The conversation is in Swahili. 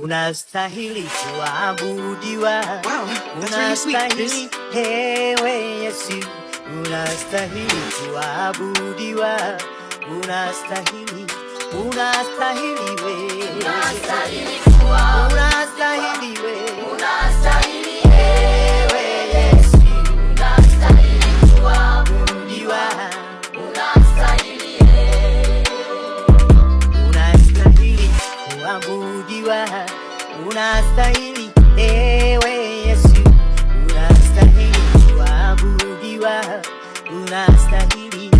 unastahili kuabudiwa, unastahili ewe Yesu, unastahili kuabudiwa, unastahili we, unastahili we, unastahili ewe Yesu, unastahili kuabudiwa, unastahili kuabudiwa, unastahili ewe Yesu, unastahili kuabudiwa, unastahili